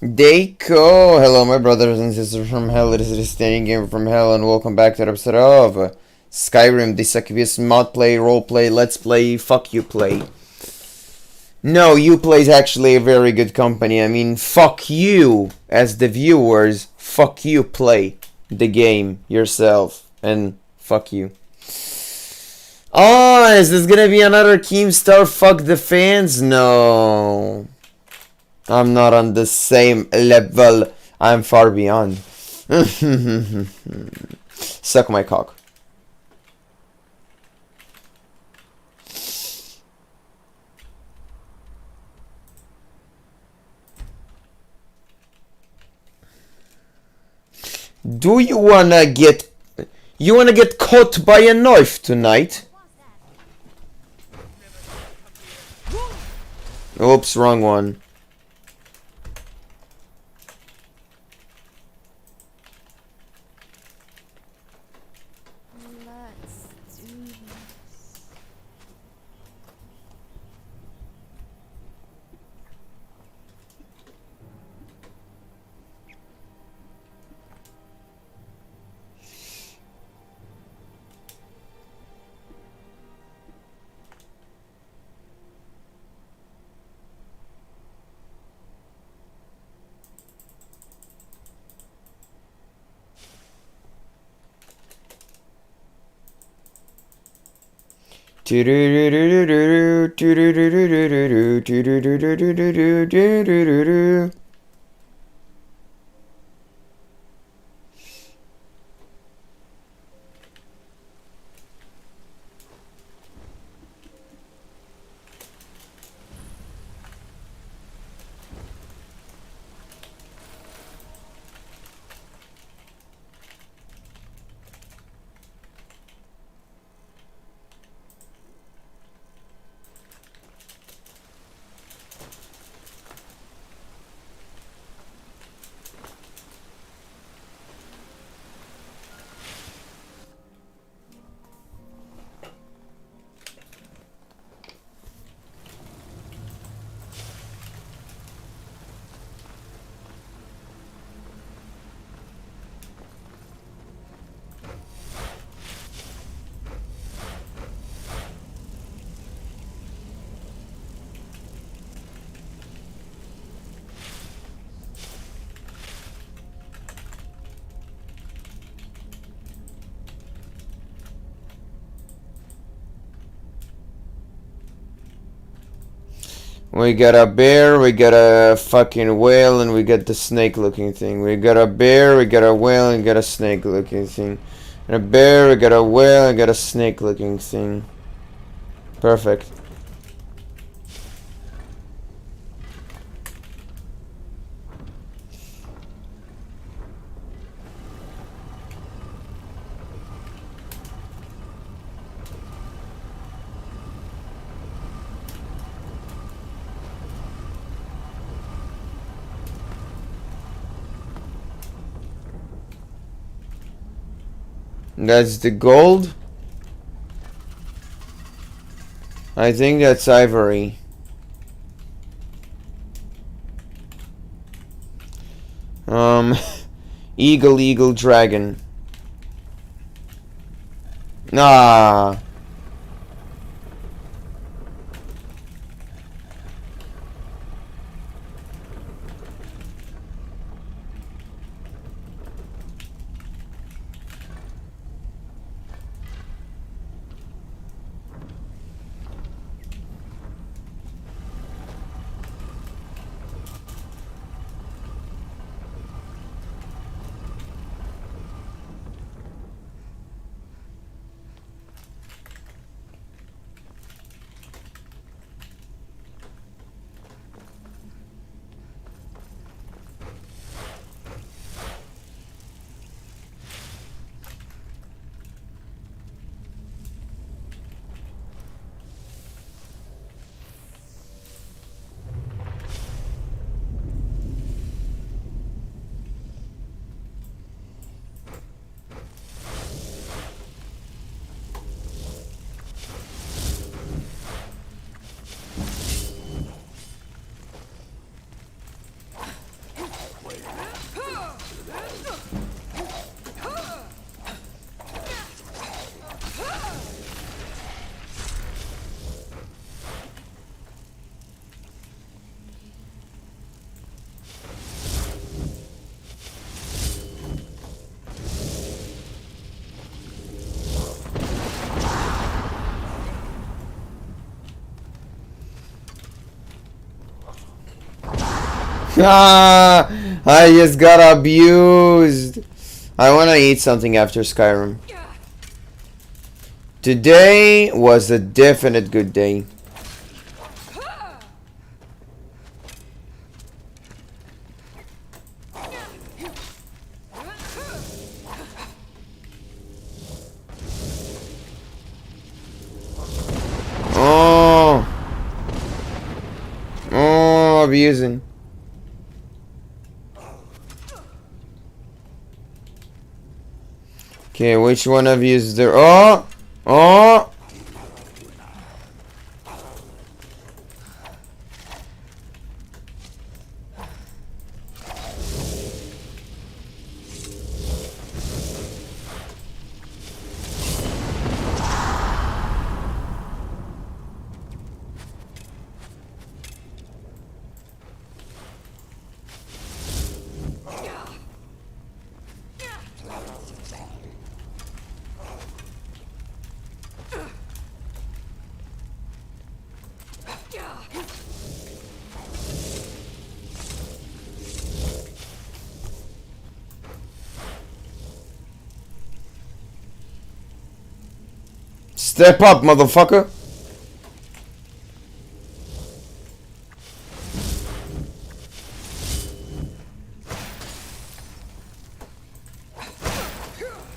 Deiko! Hello, my brothers and sisters from hell. It is the standing game from hell, and welcome back to the episode of Skyrim, the Succubus mod play, roleplay, let's play, fuck you play. No, you play is actually a very good company. I mean, fuck you as the viewers, fuck you play the game yourself, and fuck you. Oh, is this gonna be another Keemstar fuck the fans? No. I'm not on the same level. I'm far beyond. Suck my cock. Do you wanna get... You wanna get caught by a knife tonight? Oops, wrong one. We got a bear, we got a fucking whale, and we got the snake looking thing. We got a bear, we got a whale, and got a snake looking thing. And a bear, we got a whale, and got a snake looking thing. Perfect. That's the gold. I think that's ivory. Eagle, dragon. Ah. Ah, I just got abused. I wanna eat something after Skyrim. Today was a definite good day. Oh, abusing. Okay, which one of you is there? Oh, oh. Step up, motherfucker.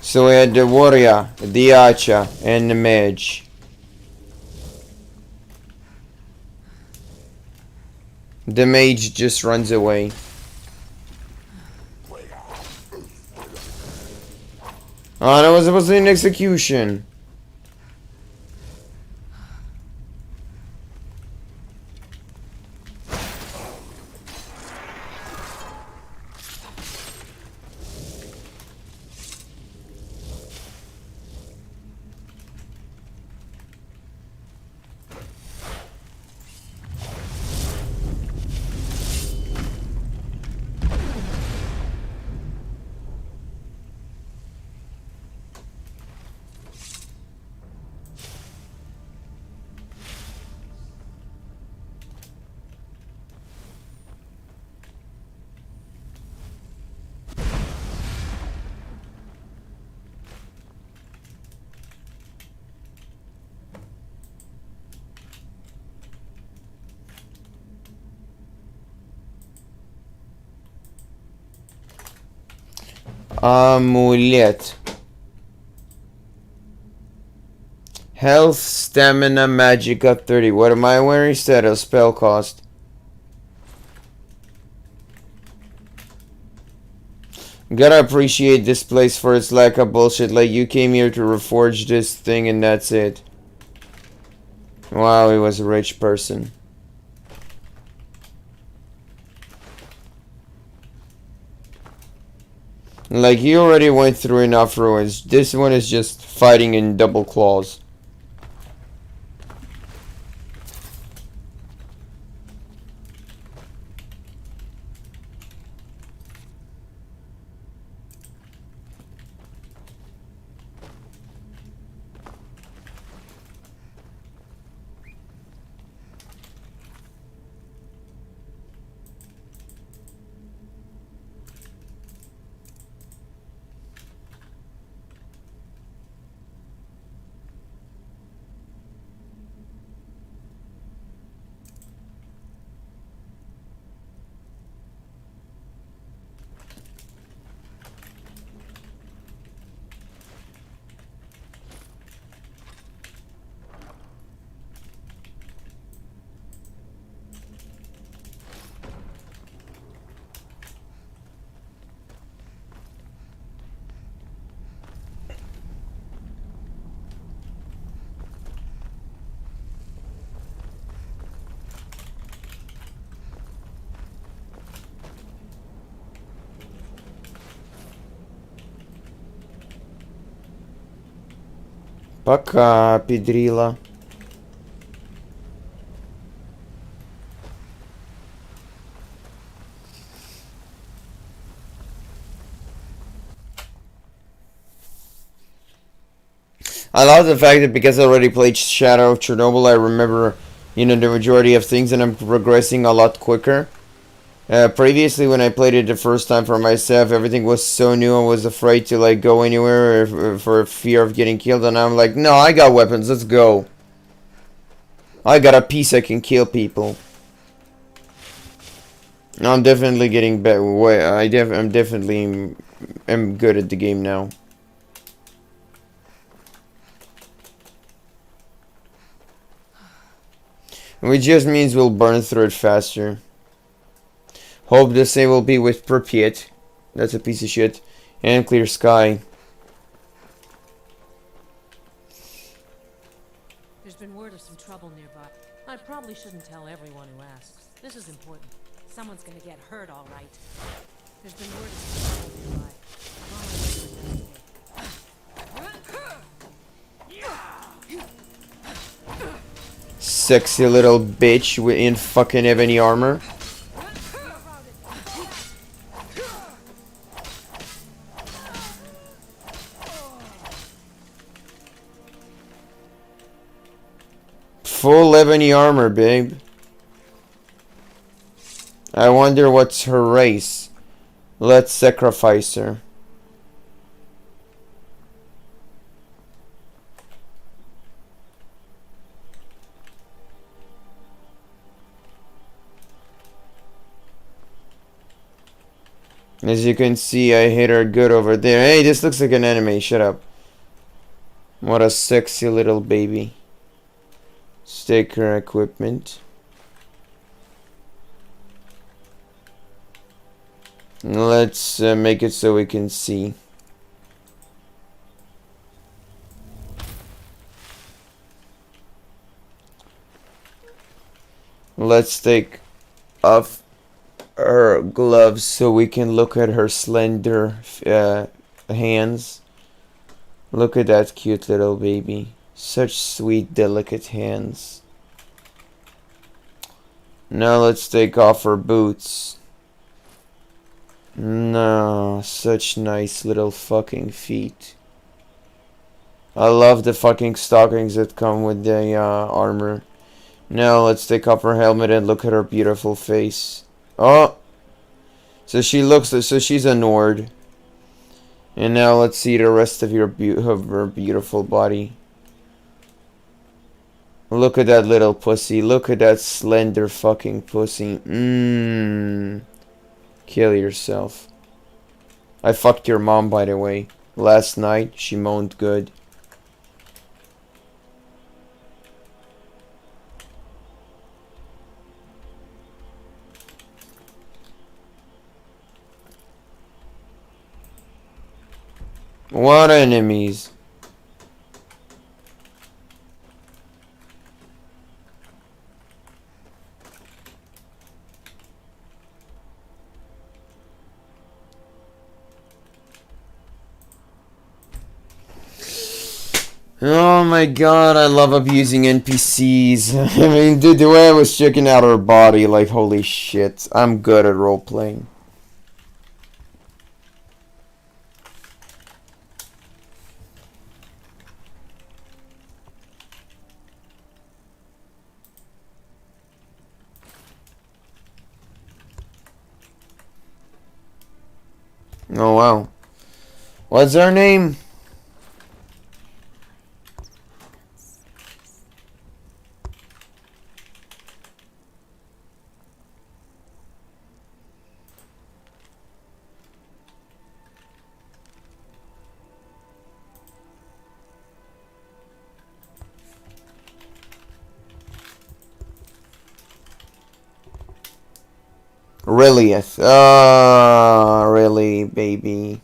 So we had the warrior, the archer, and the mage. The mage just runs away. Oh, that was supposed to be an execution. Amulet. Health, stamina, magic up 30. What am I wearing instead of spell cost? Gotta appreciate this place for its lack of bullshit. Like, you came here to reforge this thing and that's it. Wow, he was a rich person. Like, he already went through enough ruins. This one is just fighting in double claws. Пока, педрила. I love the fact that because I already played Shadow of Chernobyl, I remember, you know, the majority of things and I'm progressing a lot quicker. Previously, when I played it the first time for myself, everything was so new. I was afraid to like go anywhere for fear of getting killed. And I'm like, no, I got weapons. Let's go. I got a piece I can kill people. I'm definitely getting better. I'm definitely am good at the game now. Which just means we'll burn through it faster. Hope the same will be with Pripyat. That's a piece of shit. And Clear Sky. There's been word of some trouble nearby. I probably shouldn't tell everyone who asks. This is important. Someone's gonna get hurt, all right. There's been word of some trouble nearby. I'm on my way to investigate. Sexy little bitch in fucking ebony armor. Full ebony armor, babe. I wonder what's her race. Let's sacrifice her. As you can see, I hit her good over there. Hey, this looks like an anime. Shut up. What a sexy little baby. Let's take her equipment. Let's make it so we can see. Let's take off her gloves so we can look at her slender hands. Look at that cute little baby. Such sweet, delicate hands. Now let's take off her boots. No, such nice little fucking feet. I love the fucking stockings that come with the armor. Now let's take off her helmet and look at her beautiful face. Oh, so she's a Nord. And now let's see the rest of her beautiful body. Look at that little pussy. Look at that slender fucking pussy. Kill yourself. I fucked your mom, by the way. Last night, she moaned good. What enemies? Oh my god, I love abusing NPCs. I mean, dude, the way I was checking out her body, like, holy shit. I'm good at role-playing. Oh wow. What's her name? Really? Really, baby.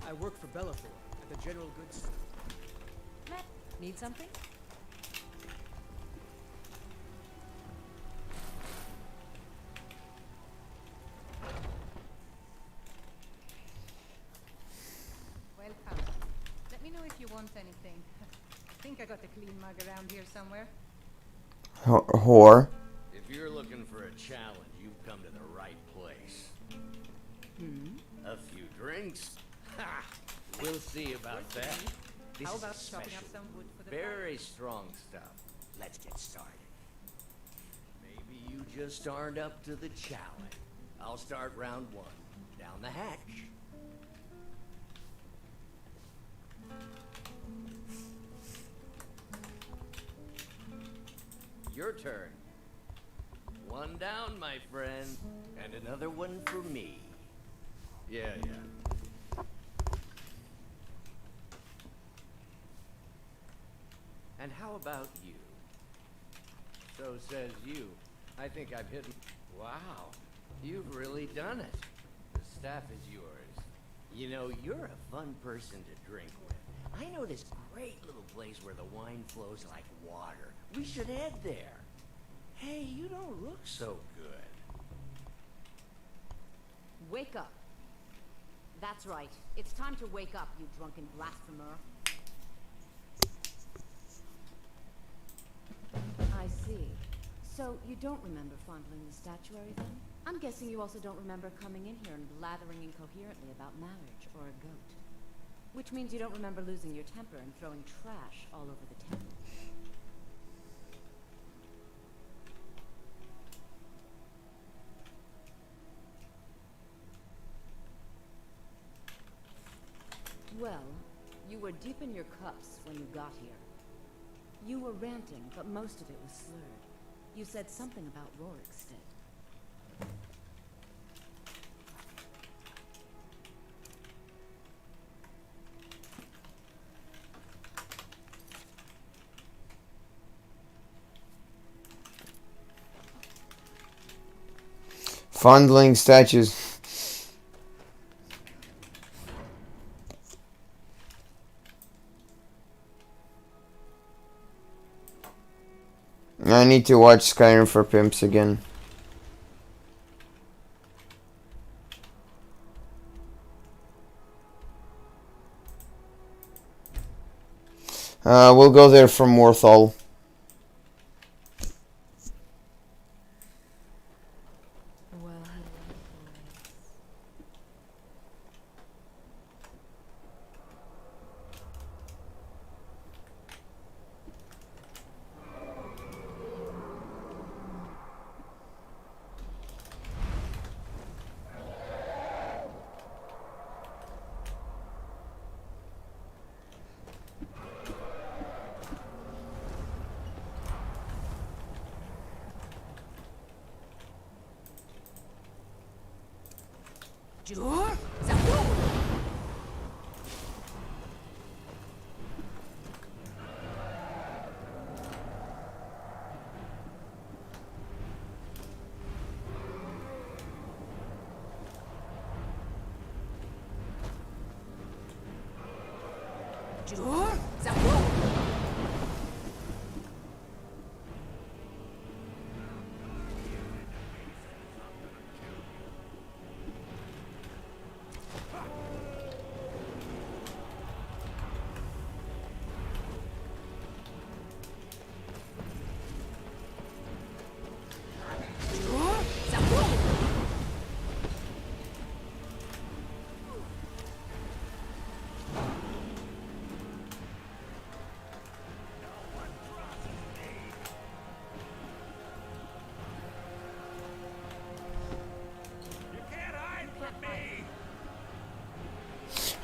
I work for Bellator at the General Goods store. Need something? Welcome. Let me know if you want anything. I think I got a clean mug around here somewhere. Whore. If you're looking for a challenge, you've come to the right place. A few drinks? Ha! We'll see about that. This How is about a chopping special, up some wood for the fire? very strong stuff. Let's get started. Maybe you just aren't up to the challenge. I'll start round 1. Down the hatch. Your turn. 1 down, my friend. And another one for me. Yeah. And how about you? So says you. I think I've hit... Wow. You've really done it. The staff is yours. You know, you're a fun person to drink with. I know this great little place where the wine flows like water. We should head there. Hey, you don't look so good. Wake up. That's right. It's time to wake up, you drunken blasphemer. I see. So, you don't remember fondling the statuary, then? I'm guessing you also don't remember coming in here and blathering incoherently about marriage or a goat. Which means you don't remember losing your temper and throwing trash all over the temple. Well, you were deep in your cups when you got here. You were ranting, but most of it was slurred. You said something about Rorikstead. Fondling statues. I need to watch Skyrim for Pimps again. We'll go there from Worthall. Well,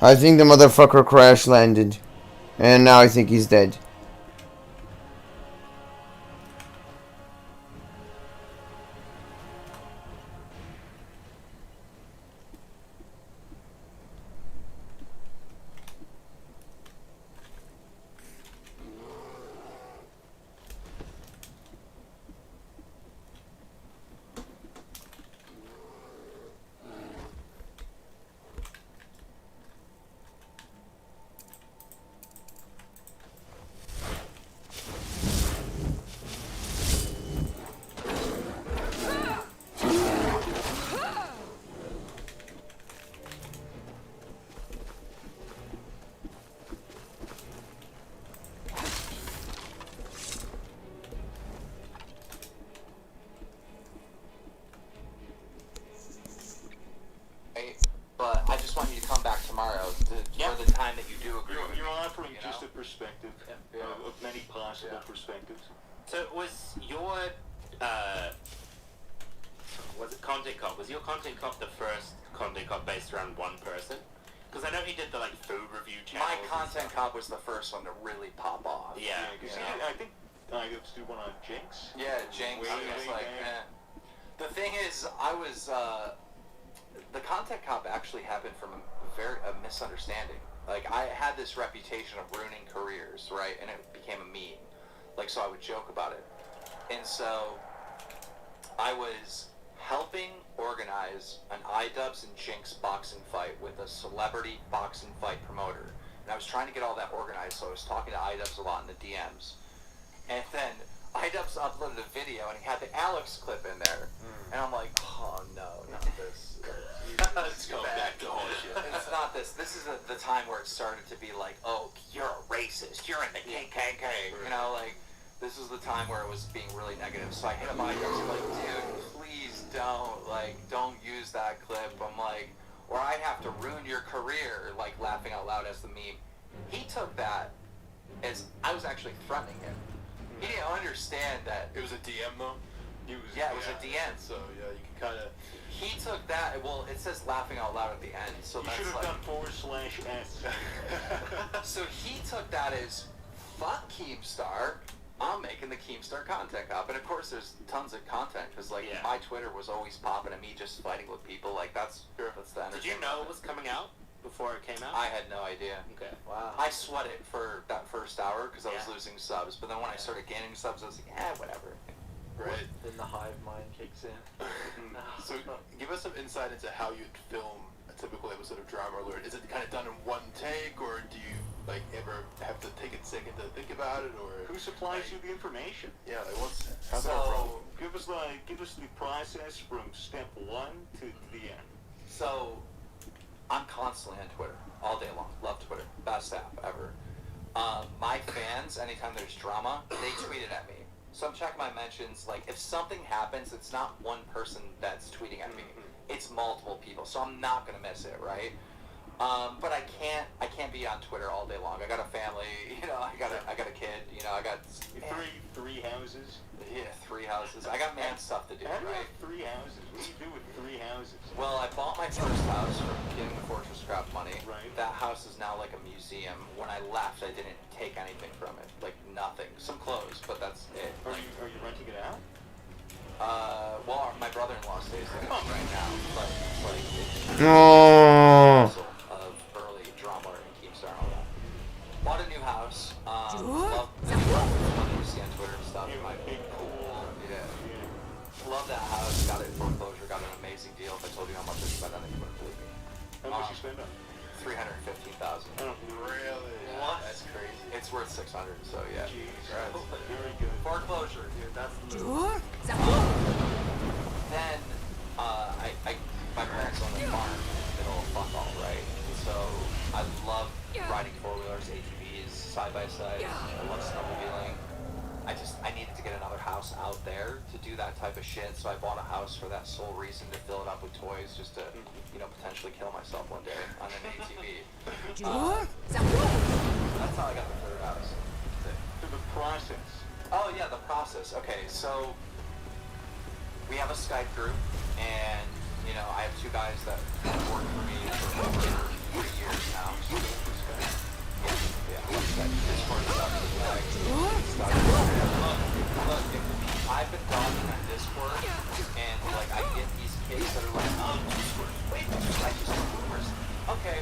I think the motherfucker crash landed. And now I think he's dead. But I just want you to come back tomorrow for the time that you do agree with me. You're offering you just know? a perspective Yeah. of many possible perspectives. So was your was it Content Cop, was your Content Cop the first Content Cop based around one person? Because I know he did the like food review channels. My Content Cop was the first one to really pop off. Yeah. I think I got to do one on Jinx. Yeah, Jinx. It's like, the thing is, I was the Content Cop actually happened from a misunderstanding. Like, I had this reputation of ruining careers, right? And it became a meme. Like, so I would joke about it. And so I was helping organize an iDubbbz and Jinx boxing fight with a celebrity boxing fight promoter. And I was trying to get all that organized, so I was talking to iDubbbz a lot in the DMs. And then iDubbbz uploaded a video, and he had the Alex clip in there. And I'm like, oh no, not this. Let's go back to horseshit. It's not this. This is the time where it started to be like, oh, you're a racist. You're in the KKK. You know, like, this is the time where it was being really negative. So I hit him iDubbbz. I'm like, dude, please don't use that clip. I'm like, or I'd have to ruin your career, like laughing out loud as the meme. He took that as I was actually threatening him. He didn't understand that. It was a DM though? It was a DM. So yeah, you can kind of... He took that, well, it says laughing out loud at the end, so you that's should have like... done /S. So he took that as, fuck Keemstar, I'm making the Keemstar Content Cop. And of course there's tons of content, because like my Twitter was always popping at me just fighting with people, like that's the entertainment. Did you know it was coming out before it came out? I had no idea. Okay. Wow. I sweated for that first hour because I was losing subs, but then when I started gaining subs, I was like, whatever. Right. Then the hive mind kicks in. So give us some insight into how you'd film a typical episode of Drama Alert. Is it kind of done in one take, or do you like ever have to take a second to think about it, or who supplies you the information? Yeah, like how's that from? Give us the process from step one to the end. So I'm constantly on Twitter all day long. Love Twitter, best app ever. My fans, anytime there's drama, they tweet it at me. So I'm checking my mentions. Like, if something happens, it's not one person that's tweeting at me. It's multiple people. So I'm not gonna miss it, right? But I can't be on Twitter all day long. I got a family, you know. I got a kid, you know. I got three houses. Yeah, 3 houses. I got man stuff to do, How do you right? have 3 houses? What do you do with 3 houses? Well, I bought my first house from getting the Fortress Craft money. Right. That house is now like a museum. When I left, I didn't take anything from it. Like, nothing. Some clothes, but that's it. Are you renting it out? Well, my brother-in-law stays there right now, but like it's Oh. of early drama and Keemstar and all that. Bought a new house. Love you see on Twitter and stuff. My big pool. Yeah. Love that house. Got it in foreclosure. Got an amazing deal. If I told you how much I spent on it, you wouldn't believe me. How much you spend on? $315,000. Really? What? That's crazy. It's worth 600. So yeah. Jeez. Congrats. Very good. Foreclosure, dude. That's the move. Then my parents own a farm in the middle of fuck all, right? So I love riding 4-wheelers, ATVs, side by side. I love snowmobiling. I needed to get another house out there to do that type of shit. So I bought a house for that sole reason, to fill it up with toys, just to, you know, potentially kill myself one day on an ATV. That's how I got the third house. To the process. Oh yeah, the process. Okay, so we have a Skype group, and you know I have 2 guys that have worked for me for over 3 years now. Yeah. Discord stuff is like look, I've been talking on Discord, and like I get these kids that are like, oh, Discord, wait, I just rumors. Okay,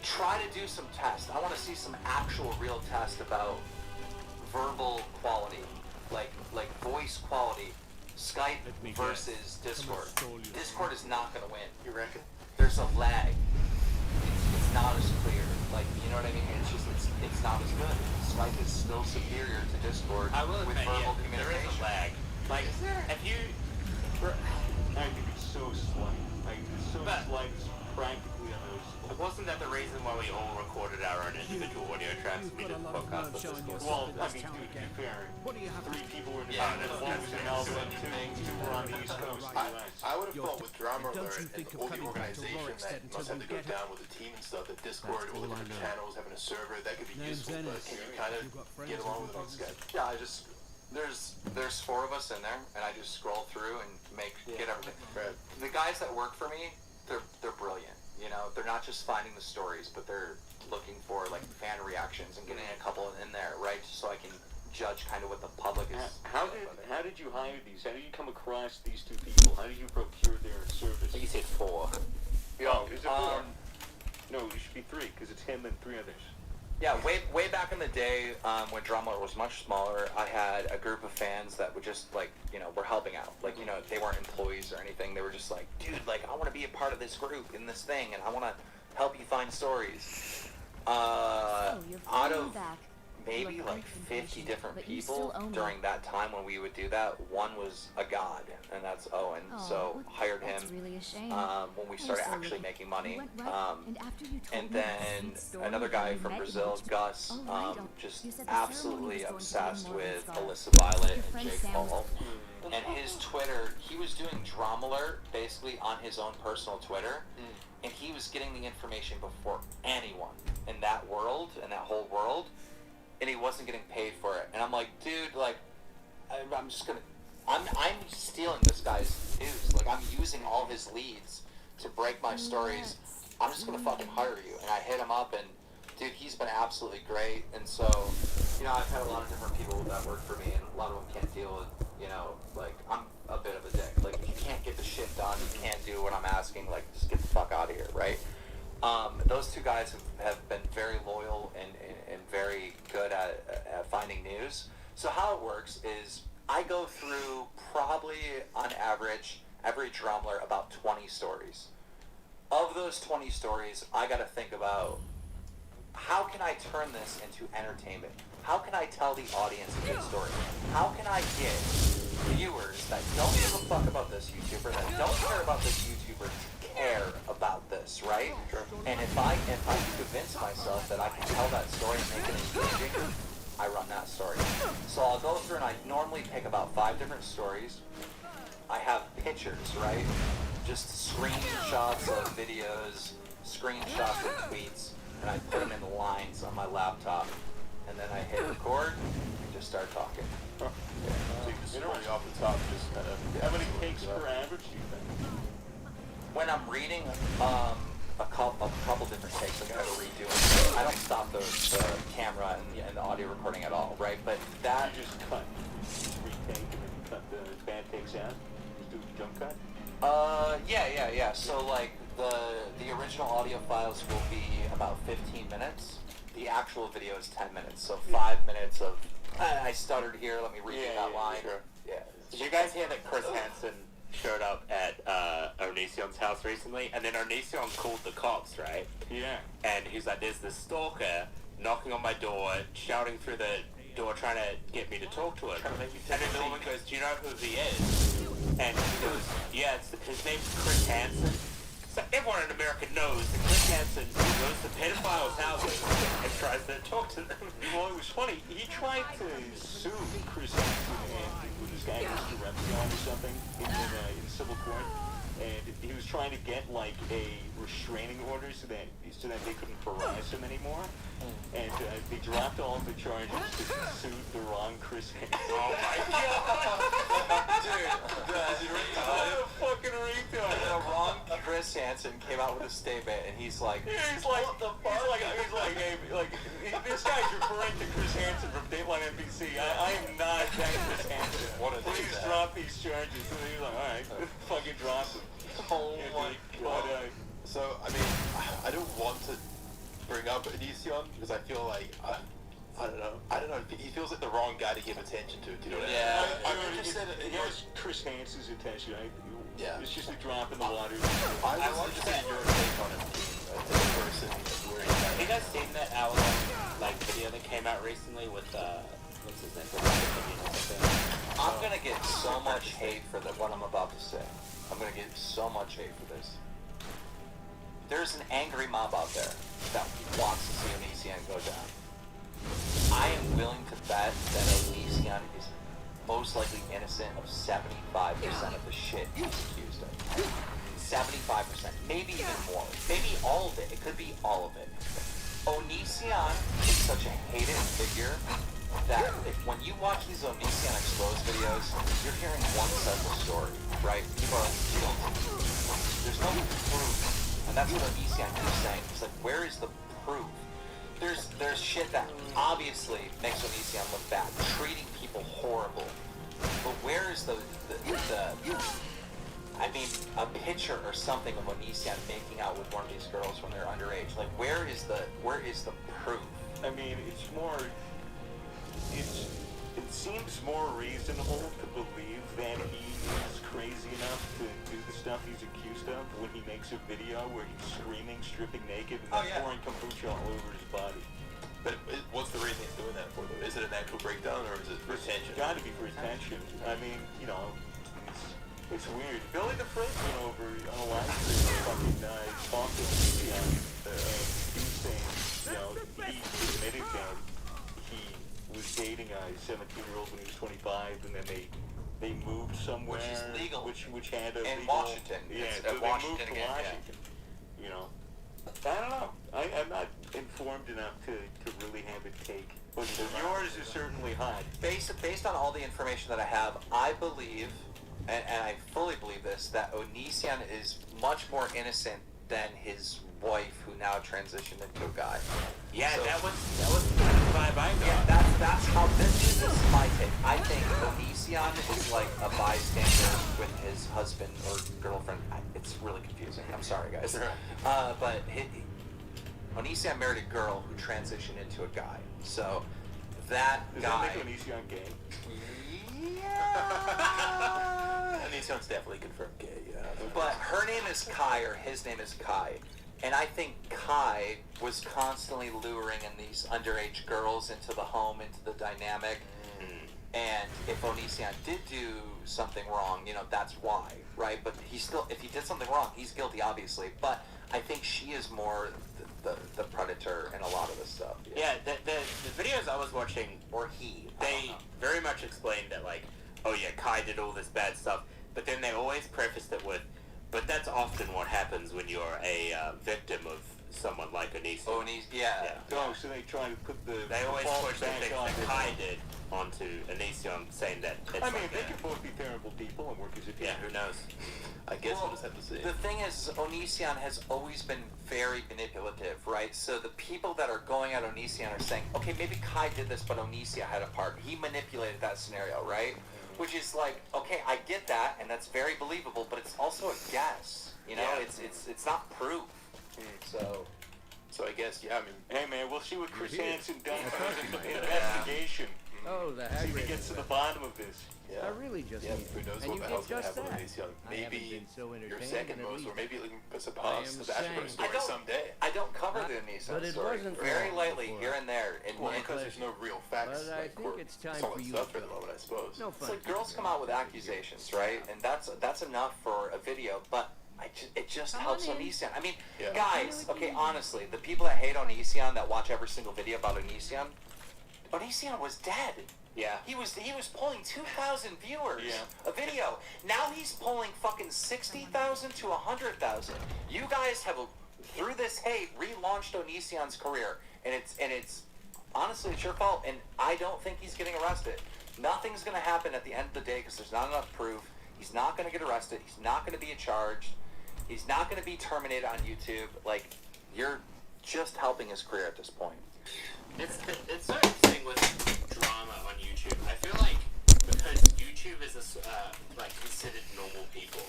try to do some tests. I want to see some actual real test about verbal quality, like voice quality. Skype versus Discord. Discord is not going to win. You reckon? There's a lag. It's not as clear. Like, you know what I mean? It's not as good. Skype is still superior to Discord with verbal communication. There is a lag. Like, if you... I think it's so slight. Like, it's so slight, it's practically unnoticeable. Wasn't that the reason why we all recorded our own individual audio tracks and we did the podcast with Discord? Well, I mean, to be fair, 3 people were in the one was in Melbourne, 2 were on the East Coast. I would have thought with Drama Alert and all the organization that must have to go down with the team and stuff, that Discord, all the different channels, having a server, that could be useful, but can you kind of get along with it on Skype? Yeah, I just there's 4 of us in there, and I just scroll through and get everything. Right. The guys that work for me, they're brilliant. You know, they're not just finding the stories, but they're looking for like fan reactions and getting a couple in there, right? So I can judge kind of what the public is. How did you hire these? How did you come across these 2 people? How did you procure their service? You said 4. Oh, is it 4? No, it should be 3 because it's him and 3 others. Yeah, way back in the day, when Drama was much smaller, I had a group of fans that would just, like, you know, were helping out. Like, you know, they weren't employees or anything. They were just like, dude, like, I want to be a part of this group in this thing, and I want to help you find stories. Out of maybe, like, 50 different people during that time when we would do that, one was a god, and that's Owen. So, hired him when we started actually making money. And then another guy from Brazil, Gus, just absolutely obsessed with Alyssa Violet and Jake Paul. And his Twitter, he was doing Drama Alert basically on his own personal Twitter, and he was getting the information before anyone in that world, in that whole world, and he wasn't getting paid for it. And I'm like, dude, like, I'm just gonna, I'm stealing this guy's news. Like, I'm using all his leads to break my stories. I'm just gonna fucking hire you. And I hit him up, and dude, he's been absolutely great. And so, you know, I've had a lot of different people that work for me, and a lot of them can't deal with, you know, like, I'm a bit of a dick. Like, if you can't get the shit done, you can't do what I'm asking, like, just get the fuck out of here, right? Those 2 guys have been very loyal and very good at finding news. So how it works is I go through probably on average every Drumler about 20 stories. Of those 20 stories, I got to think about how can I turn this into entertainment? How can I tell the audience a good story? How can I get viewers that don't give a fuck about this YouTuber, that don't care about this YouTuber, to care about this, right? And if I convince myself that I can tell that story and make it engaging, I run that story. So I'll go through and I normally pick about 5 different stories. I have pictures, right? Just screenshots of videos, screenshots of tweets, and I put them in the lines on my laptop. And then I hit record and just start talking. So you just really off the top, just kind of... How many takes per average do you think? When I'm reading a couple different takes, like I gotta redo it. I don't stop the camera and the audio recording at all, right? But that... You just cut, retake, and then cut the bad takes out? Just do a jump cut? Yeah. So, like, the original audio files will be about 15 minutes. The actual video is 10 minutes, so 5 minutes of, I stuttered here, let me read that line. Sure. Yeah. Did you guys hear that Chris Hansen showed up at Onision's house recently? And then Onision called the cops, right? Yeah. And he's like, there's this stalker knocking on my door, shouting through the door, trying to get me to talk to him. And then the woman goes, do you know who he is? And he goes, yeah, his name's Chris Hansen. So everyone in America knows that Chris Hansen goes to pedophiles' houses and tries to talk to them. Well, it was funny. He tried to sue Chris Hansen and with this guy Mr. Repzion or something in civil court, and he was trying to get like a restraining order so that they couldn't harass him anymore. And they dropped all of the charges because he sued the wrong Chris Hansen. Oh my god! Dude, what a fucking retard! the wrong Chris Hansen came out with a statement, and he's like, He's like, this guy's referring to Chris Hansen from Dateline NBC. I am not that Chris Hansen. Please drop these charges. And he's like, all right, fucking drop them. Oh my god. So, I mean, I don't want to bring up Onision because I feel like, I don't know, he feels like the wrong guy to give attention to, do you know what I mean? Yeah. I just said It has Chris Hansen's attention. Yeah. It's just a drop in the water. I was interested in your take on it, as a person, where he's Have you guys seen that hour-long video that came out recently with what's his name? I'm gonna get so much hate for what I'm about to say. I'm gonna get so much hate for this. There's an angry mob out there that wants to see Onision go down. I am willing to bet that Onision is most likely innocent of 75% of the shit he's accused of. 75%, maybe even more. Maybe all of it. It could be all of it. Onision is such a hated figure that when you watch these Onision Exposed videos, you're hearing one side of the story, right? People are like, guilty. There's no proof. And that's what Onision keeps saying. It's like, where is the proof? There's shit that obviously makes Onision look bad, treating people horrible. But where is the I mean, a picture or something of Onision making out with one of these girls when they're underage? Like, where is the proof? I mean, it seems more reasonable to believe that he is crazy enough to do the stuff he's accused of when he makes a video where he's screaming, stripping naked, and then pouring kombucha all over his body. But what's the reason he's doing that for, though? Is it an actual breakdown, or is it for attention? It's got to be for attention. I mean, you know, it's weird. Billy the Frizz went over on a live stream and fucking talked to Onision, and he was saying, you know, he admitted that he was dating a 17-year-old when he was 25, and then they moved somewhere, which is legal, which had a in legal, Washington. Yeah, it's so they Washington moved to again. Washington. Yeah. You know, I don't know. I'm not informed enough to really have a take. But yours is certainly hot. Based on all the information that I have, I believe, and I fully believe this, that Onision is much more innocent than his wife, who now transitioned into a guy. Yeah, so, that was the vibe I got. Yeah, that's how this is my take. I think Onision is like a bystander with his husband or girlfriend. It's really confusing. I'm sorry, guys. But Onision married a girl who transitioned into a guy. So that Does guy. Does that make Onision gay? Yeah. Onision's definitely confirmed gay. Yeah. But her name is Kai, or his name is Kai. And I think Kai was constantly luring in these underage girls into the home, into the dynamic. And if Onision did do something wrong, you know, that's why, right? But he still, if he did something wrong, he's guilty, obviously. But I think she is more the predator in a lot of this stuff. Yeah, the videos I was watching, or he, they very much explained that, like, oh yeah, Kai did all this bad stuff, but then they always prefaced it with, but that's often what happens when you're a victim of someone like Onision. Yeah. Oh, so they try to put the They always fault push the back things on that the- Kai did onto Onision, saying that it's I mean, like they that. could both be terrible people and work as a team. Yeah, who knows? I guess we'll just have to see. The thing is, Onision has always been very manipulative, right? So the people that are going at Onision are saying, okay, maybe Kai did this, but Onision had a part. He manipulated that scenario, right? Which is like, okay, I get that, and that's very believable, but it's also a guess. You know, it's not proof. So I guess, yeah, I mean... Hey, man, we'll see what Chris Hansen does for his investigation. Oh, the See if he Hagrid. gets to the bottom of this. Yeah. I really just Yeah, need who knows and what you the did hell's gonna just happen with that. Onision. I haven't Maybe been so your entertained second in at most, or least. maybe you can put some I pause am to the Bachelor saying. story someday. I don't cover the Onision But it story. wasn't Very long lightly, before. here and there. And Well, My because there's pleasure. no real facts, But I like, think or it's time solid for you stuff to for the moment, I suppose. No It's fun. like girls come out with accusations, right? And that's enough for a video, but it just helps Onision. I mean, Yeah. guys, okay, honestly, the people that hate Onision, that watch every single video about Onision was dead. Yeah. He was pulling 2,000 viewers Yeah. a video. Now he's pulling fucking 60,000 to 100,000. You guys have, through this hate, relaunched Onision's career, and it's honestly, it's your fault. And I don't think he's getting arrested. Nothing's gonna happen at the end of the day because there's not enough proof. He's not gonna get arrested. He's not gonna be charged. He's not gonna be terminated on YouTube. Like, you're just helping his career at this point. It's so interesting with drama on YouTube. I feel like because YouTube is like considered normal people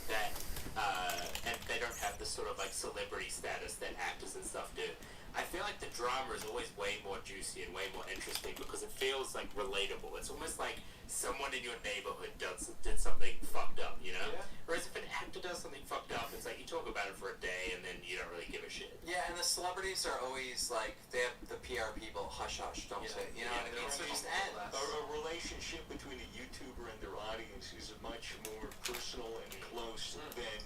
that and they don't have the sort of like celebrity status that actors and stuff do. I feel like the drama is always way more juicy and way more interesting because it feels like relatable. It's almost like someone in your neighborhood did something fucked up, you know? Yeah. Whereas if an actor does something fucked up, it's like you talk about it for a day and then you don't really give a shit. Yeah, and the celebrities are always like, they have the PR people, hush hush, don't say it. You know what I mean? So just end. A relationship between a YouTuber and their audience is much more personal and close than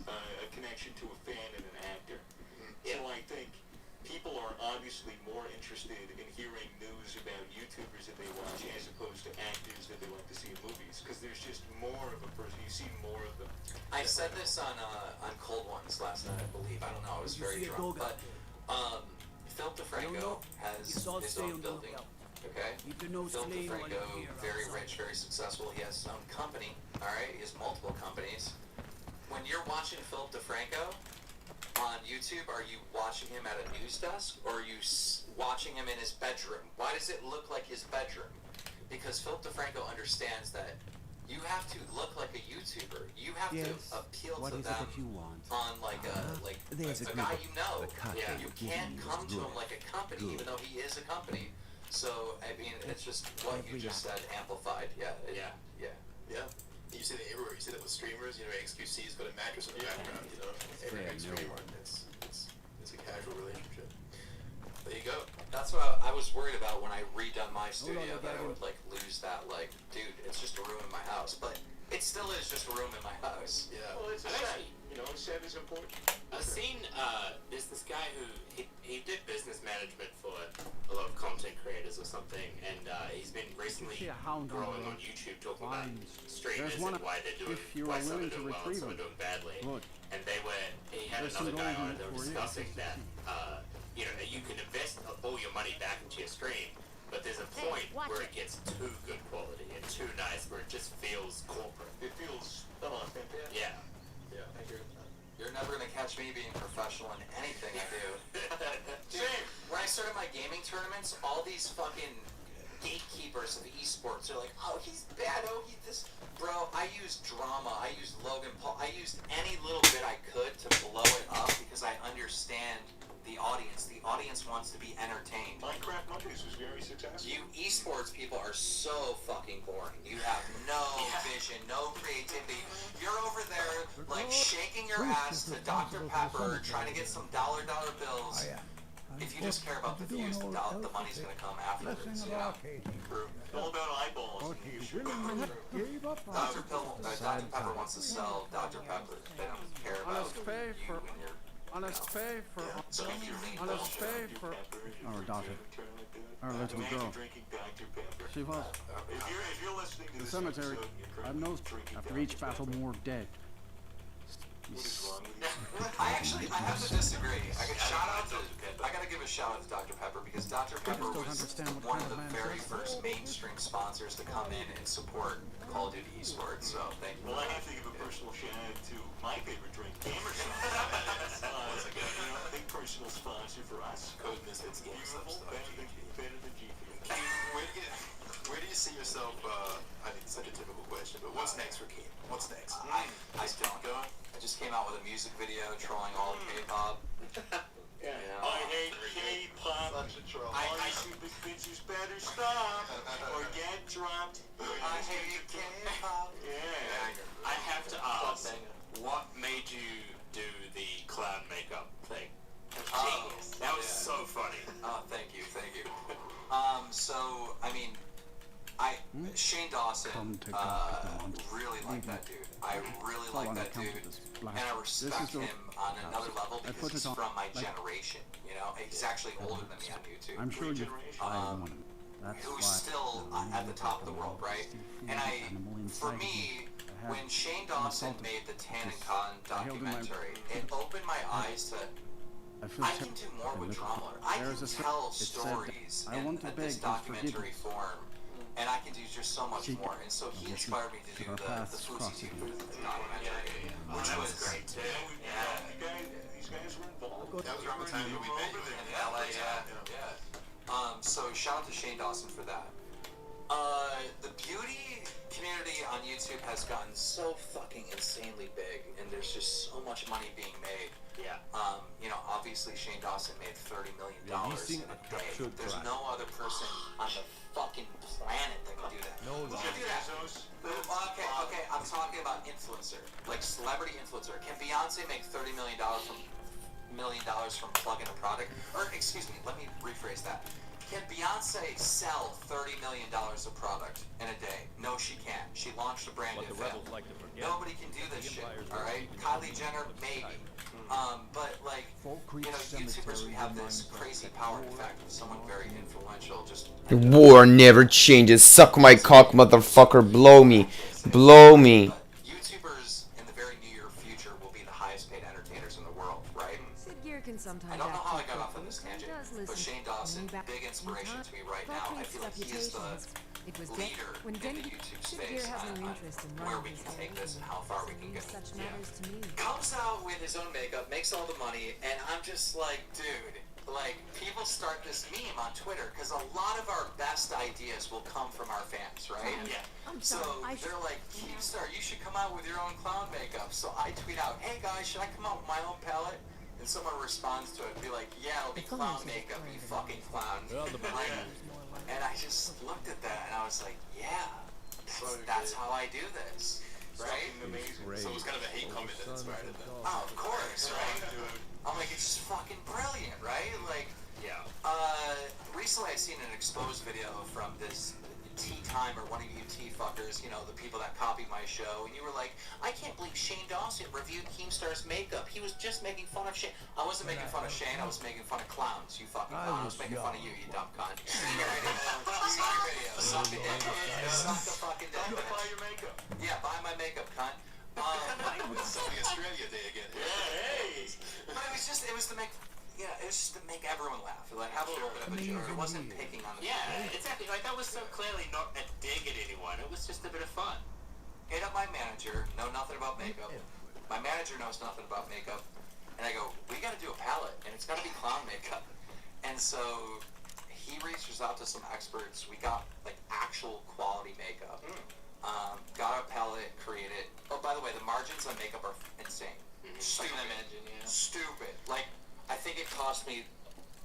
a connection to a fan and an actor. So I think people are obviously more interested in hearing news about YouTubers that they watch as opposed to actors that they like to see in movies, because there's just more of a person. You see more of them. I said this on Cold Ones last night, I believe. I don't know, I was very drunk. But Philip DeFranco has his own building Okay? Philip DeFranco, very rich, very successful. He has his own company. All right, he has multiple companies. When you're watching Philip DeFranco on YouTube, are you watching him at a news desk or are you watching him in his bedroom? Why does it look like his bedroom? Because Philip DeFranco understands that you have to look like a YouTuber. You have to appeal to them on like a guy you know. Yeah. You can't come to him like a company, even though he is a company. So I mean, it's just what you just said amplified. Yeah. You see that everywhere. You see that with streamers. You know, XQC's got a mattress in the background. You know, every streamer. It's a casual relationship. There you go. That's what I was worried about when I redone my studio, that I would like lose that, like, dude, it's just a room in my house, but it still is just a room in my house. Yeah. Well, it's a set. You know, set is important. I've seen, there's this guy who, he did business management for a lot of content creators or something, and he's been recently growing on YouTube talking about streamers and why they're doing, why some are doing well and some are doing badly. And he had another guy on and they were discussing that, you know, that you can invest all your money back into your stream, but there's a point where it gets too good quality and too nice, where it just feels corporate. It feels fantastic. Yeah. Yeah, I agree with that. You're never gonna catch me being professional in anything I do. Dude, when I started my gaming tournaments, all these fucking gatekeepers of esports are like, oh, he's bad, oh, he this. Bro, I used drama, I used Logan Paul, I used any little bit I could to blow it up because I understand the audience. The audience wants to be entertained. Minecraft Mondays was very successful. You esports people are so fucking boring. You have no vision, no creativity. You're over there like shaking your ass to Dr. Pepper, trying to get some dollar bills. If you just care about the views, the money's gonna come afterwards. You know. All about eyeballs. Dr. Pepper wants to sell Dr. Pepper. They don't care about you and your. Honest pay for our daughter, our little girl. She was If you're listening to in the this cemetery. episode, I've noticed after each battle, more dead. I have to disagree. I gotta give a shout out to Dr. Pepper because Dr. Pepper was one of the very first mainstream sponsors to come in and support Call of Duty esports. So thank you. Well, I have to give a personal shout out to my favorite drink, Gamerson. Big personal sponsor for us. Code Misfits Game Stuff. Better than G. Where do you see yourself? I think it's such a typical question, but what's next for Keem? What's next? I don't go. I just came out with a music video trolling all of K-pop. Yeah. I hate K-pop. Such a troll. All you stupid bitches better stop or get dropped. I hate K-pop. Yeah. I have to ask, what made you do the clown makeup thing? Genius. That was so funny. Oh, thank you. So, I mean, Shane Dawson, really like that dude. I really like that dude, and I respect him on another level because he's from my generation, you know? He's actually older than me on YouTube. I'm sure Who's still at the top of the world, right? And for me, when Shane Dawson made the TannenCon documentary, it opened my eyes to I can do more with drama. I can tell stories in this documentary form, and I can do just so much more. And so he inspired me to do the Fousey documentary, which was great too. These guys were involved. That was around the time that we met you In LA, yeah. So shout out to Shane Dawson for that. The beauty community on YouTube has gotten so fucking insanely big, and there's just so much money being made. Yeah. You know, obviously Shane Dawson made $30 million in a day. There's no other person on the fucking planet that can do that. Who can do that? Okay, I'm talking about influencer, like celebrity influencer. Can Beyonce make $30 million from plugging a product? Or excuse me, let me rephrase that. Can Beyonce sell $30 million of product in a day? No, she can't. She launched a brand new film. Nobody can do this shit, alright? Kylie Jenner, maybe. But like, you know, YouTubers, we have this crazy power effect of someone very influential just... The war never changes. Suck my cock, motherfucker. Blow me. Blow me. YouTubers in the very near future will be the highest paid entertainers in the world, right? Sid Gear can sometimes I don't know how I got off on this tangent. but Shane Dawson, big inspiration to me right now. I feel like he is the leader in the YouTube space on where we can take this and how far we can get. Comes out with his own makeup, makes all the money, and I'm just like, dude, like, people start this meme on Twitter because a lot of our best ideas will come from our fans, right? Yeah. So they're like, Keemstar, you should come out with your own clown makeup. So I tweet out, hey guys, should I come out with my own palette? And someone responds to it and be like, yeah, it'll be clown makeup, you fucking clown. And I just looked at that and I was like, yeah, that's how I do this. Right? Amazing. So it was kind of a hate comment that inspired it then. Oh, of course, right? I'm like, it's just fucking brilliant, right? Like, yeah. Recently I seen an exposed video from this Tea Time or one of you tea fuckers, you know, the people that copy my show, and you were like, I can't believe Shane Dawson reviewed Keemstar's makeup. He was just making fun of Shane. I wasn't making fun of Shane, I was making fun of clowns, you fucking clown. I was making fun of you, you dumb cunt. See your video. Suck it dick. Suck the fucking dick. Buy your makeup. Yeah, buy my makeup, cunt. It's something Australia Day again. Yeah, hey. But it was just to make, it was just to make everyone laugh. Like, have a little bit of a joke. It wasn't picking on the exactly. Like, that was so clearly not a dig at anyone. It was just a bit of fun. Hit up my manager, know nothing about makeup. My manager knows nothing about makeup. And I go, we gotta do a palette, and it's gotta be clown makeup. And so he reaches out to some experts. We got, like, actual quality makeup. Got a palette, created. Oh, by the way, the margins on makeup are insane. Stupid. Stupid. Like, I think it cost me,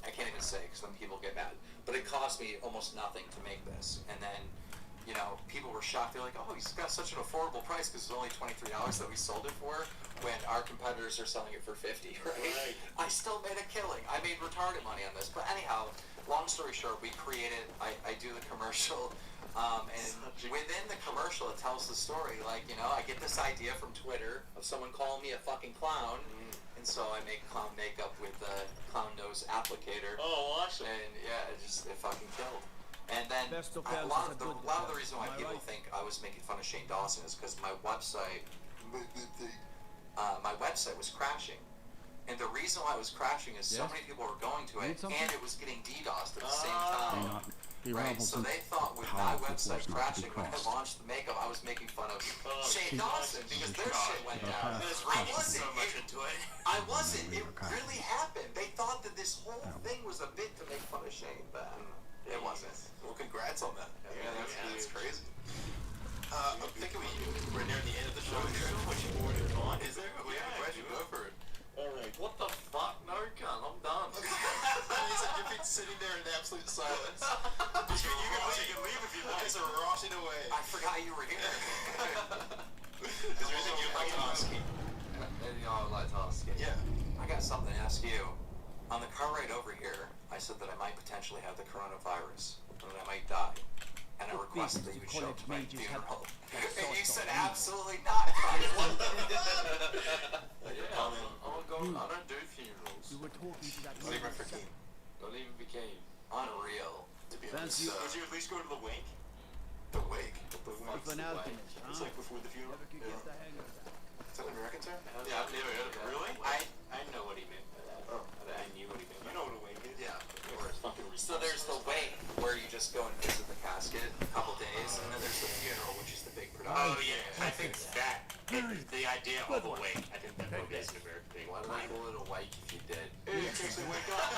I can't even say because then people get mad, but it cost me almost nothing to make this. And then, you know, people were shocked. They're like, oh, he's got such an affordable price because it's only $23 that we sold it for when our competitors are selling it for $50, right? I still made a killing. I made retarded money on this. But anyhow, long story short, we created, I do the commercial. And within the commercial, it tells the story. Like, you know, I get this idea from Twitter of someone calling me a fucking clown, and so I make clown makeup with the clown nose applicator. Oh, awesome! And yeah, it fucking killed. And then a lot of the reason why people think I was making fun of Shane Dawson is because my website was crashing. And the reason why it was crashing is so many people were going to it, and it was getting DDoSed at the same time. Right, so they thought with my website crashing when I launched the makeup, I was making fun of Shane Dawson because their shit went down. I wasn't. I wasn't. It really happened. They thought that this whole thing was a bit to make fun of Shane, but it wasn't. Well, congrats on that. Yeah, that's crazy. I'm thinking we're near the end of the show here. So much more to talk. Is there? We have a question. Go for it. Alright, what the fuck? No, cunt, I'm done. You've been sitting there in absolute silence. You can leave if you like. Just rushing away. I forgot you were here. Is there anything you'd like to ask me? Anything I would like to ask you? Yeah. I got something to ask you. On the car ride over here, I said that I might potentially have the coronavirus, and that I might die. And I requested that you would show up to my funeral. And you said absolutely not. I don't do funerals. We were talking to that Not even for Keen. Don't even be Kane. Unreal. To be honest, Would you at least go to the wake? the wake. If an alchemist, It's like before the funeral. never could get the hang of that. Is that an American term? Yeah, I've never heard of it. Really? I know what he meant by that. Oh. I knew what he meant. You know what a wake is? Yeah. It's fucking So there's the wake, where you just go and visit the casket a couple days, and then there's the funeral, which is the big production. Oh yeah, I think that the idea of a wake. I think that is an American thing. Why would I call it a wake if you did? In case they wake up.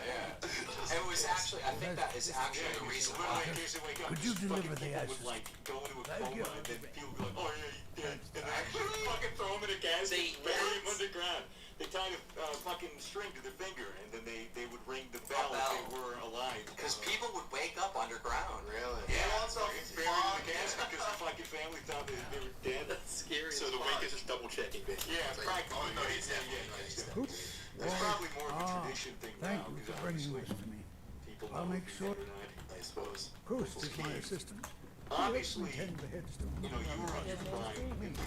Yeah. It was actually, I think that is actually the reason why. In case they wake up. Could you deliver the people ashes? would like go into a coma and then people would be like, oh yeah, he's dead. And then Actually, fucking throw him in a gas they- and bury him underground. They tied a fucking string to their finger and then they would ring the bell if they were alive. Because people would wake up underground. Really? Yeah. Fucking buried in the casket because the fucking family thought they were dead. That's scary. So the wake is just double checking, basically. Yeah, It's like, practically. oh no, he's dead. There's probably more of a tradition thing Thank now you because for bringing obviously this to me. people I'll know make if sure- you're dead or not. I suppose. Proust is my assistant. Obviously, Tend the headstone. you know, you were on your prime in the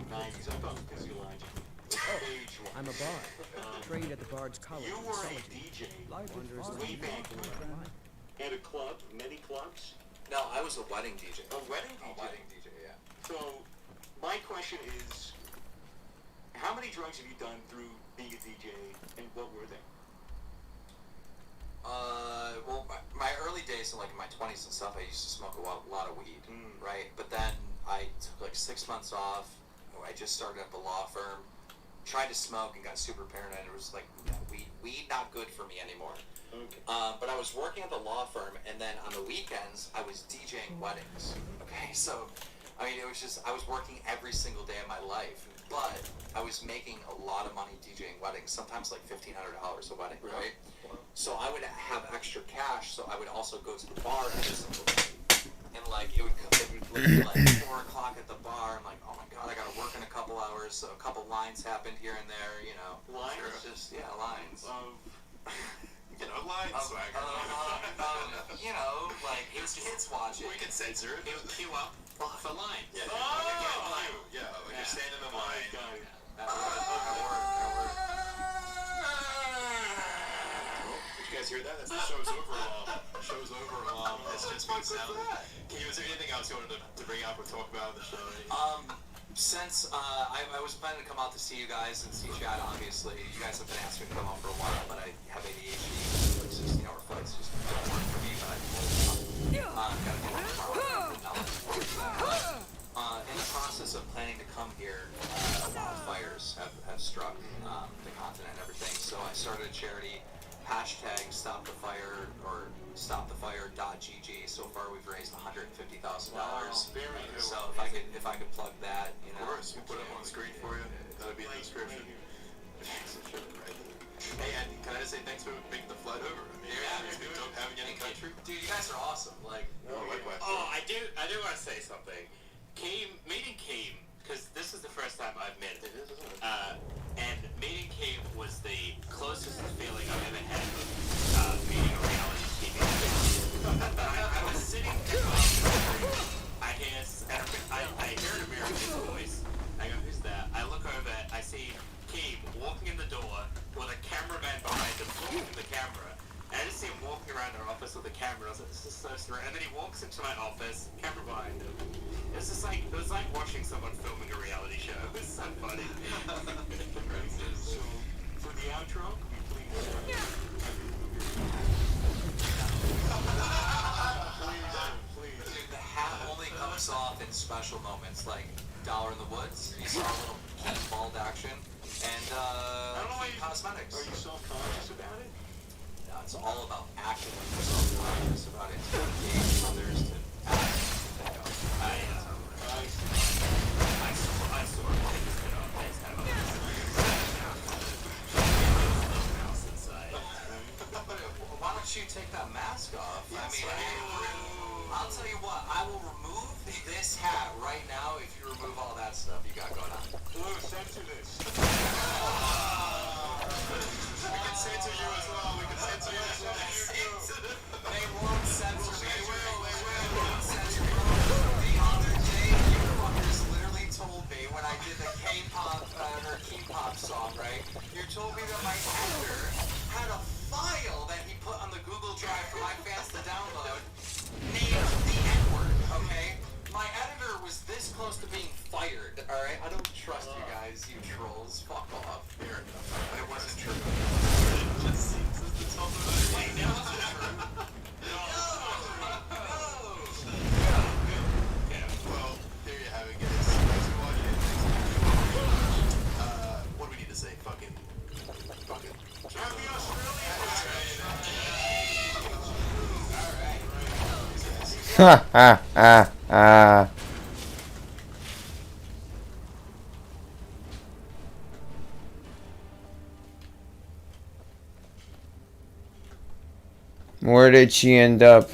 90s. I thought physiologically. Age I'm a bard, trained at the Bard's College. You in were a Solitude. DJ Wonders of way the back when. At a club, many clubs. No, I was a wedding DJ. A wedding DJ. A wedding DJ, yeah. So, my question is, how many drugs have you done through being a DJ, and what were they? Well, my early days in like in my 20s and stuff, I used to smoke a lot of weed, right? But then I took like 6 months off. I just started at the law firm, tried to smoke and got super paranoid. It was like, weed not good for me anymore. Okay. But I was working at the law firm, and then on the weekends I was DJing weddings. Okay, so I mean, it was just I was working every single day of my life, but I was making a lot of money DJing weddings. Sometimes like $1,500 a wedding, right? So I would have extra cash, so I would also go to the bar every single day. And like it would be like 4 o'clock at the bar. I'm like, oh my god, I gotta work in a couple hours. So a couple lines happened here and there, you know. Lines? Sure. Just lines. You know, lines. You know, like it was kids watching. We can censor it. It would queue up for lines. Yeah. Yeah. Like you're standing in the line. That worked. You guys hear that? That's the show's over alarm. Show's over alarm. That's just been sounded. Was there anything else you wanted to bring up or talk about in the show? Since I was planning to come out to see you guys and see Chad, obviously, you guys have been asking me to come out for a while, but I have ADHD, like 16-hour flights just don't work for me, but I gotta do it tomorrow. In the process of planning to come here, wildfires have struck the continent and everything, so I started a charity, hashtag #StopTheFire or StopTheFire.gg. So far we've raised $150,000. Wow, very good. So if I could plug that, you know. Of course, we'll put it up on the screen for you. That'll be in the description. Hey, and can I just say thanks for making the flight over? I mean, it's been dope having you in the country. Dude, you guys are awesome. Like, likewise. Oh, I do want to say something. Meeting Keem, because this is the first time I've met him. It is, isn't it? And meeting Keem was the closest feeling I've ever had of meeting a reality TV star. I was sitting in I hear an American voice. I go, who's that? I look over, I see Keem walking in the door with a cameraman behind him, talking to the camera. And I just see him walking around our office with a camera. I was like, this is so strange. And then he walks into my office, camera behind him. It was like watching someone filming a reality show. It was so funny. So, for the outro, please. Dude, the hat only comes off in special moments, like Dollar in the Woods. You saw a little bald action, and cosmetics. Are you self-conscious about it? No, it's all about acting when you're self-conscious about it. To engage others, to act. I sort of like this bit off. Let's have a mouse inside. Why don't you take that mask off? I mean, I'll tell you what, I will remove this hat right now if you remove all that stuff you got going on. Blue, censor this. We can censor you as well. We can censor you as well. They won't censor me. They will censor me. The other day, you fuckers literally told me when I did the K-pop or K-pop song, right? You told me that my editor had a file that he put on the Google Drive for my fans to download named the N-word, okay? My editor was this close to being fired, alright? I don't trust you guys, you trolls. Fuck off. Fair enough. But it wasn't true. It just seems as the top of the Wait, that wasn't true. No! Well, there you have it, guys. Thanks for watching. What do we need to say? Fucking. Happy Australia! Ha ha ha ha. Where did she end up?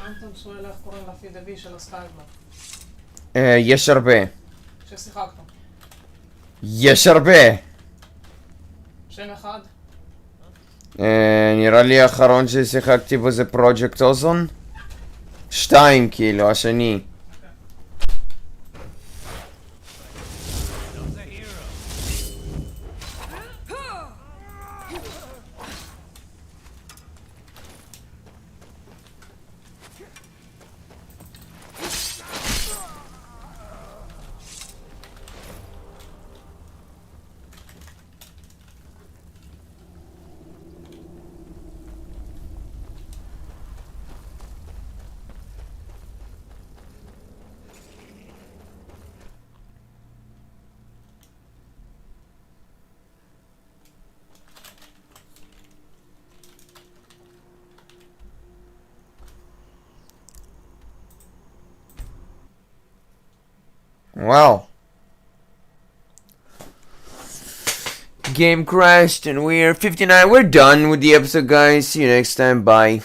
אנטון שואל איך קוראים לפיד אבי של הסקייבלוק. יש הרבה. ששיחקת. יש הרבה. שם אחד? נראה לי האחרון ששיחקתי בו זה פרויקט אוזון. 2 כאילו, השני. Wow. Game crashed and we're 59. We're done with the episode, guys. See you next time. Bye.